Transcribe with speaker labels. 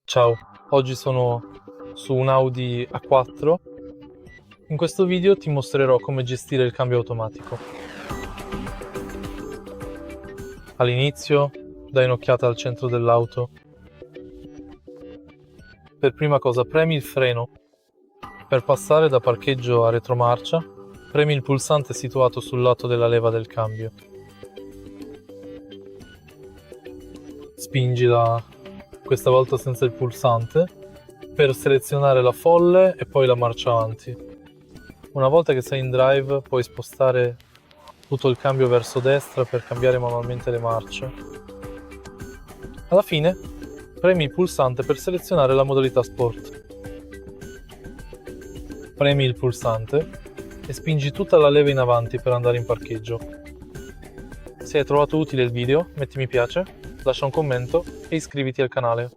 Speaker 1: Ciao, oggi sono su un Audi A4. In questo video ti mostrerò come gestire il cambio automatico. All'inizio dai un'occhiata al centro dell'auto. Per prima cosa premi il freno. Per passare da parcheggio a retromarcia, premi il pulsante situato sul lato della leva del cambio. Spingila, questa volta senza il pulsante, per selezionare la folle e poi la marcia avanti. Una volta che sei in drive puoi spostare tutto il cambio verso destra per cambiare manualmente le marce. Alla fine premi il pulsante per selezionare la modalità sport. Premi il pulsante e spingi tutta la leva in avanti per andare in parcheggio. Se hai trovato utile il video, metti mi piace, lascia un commento e iscriviti al canale.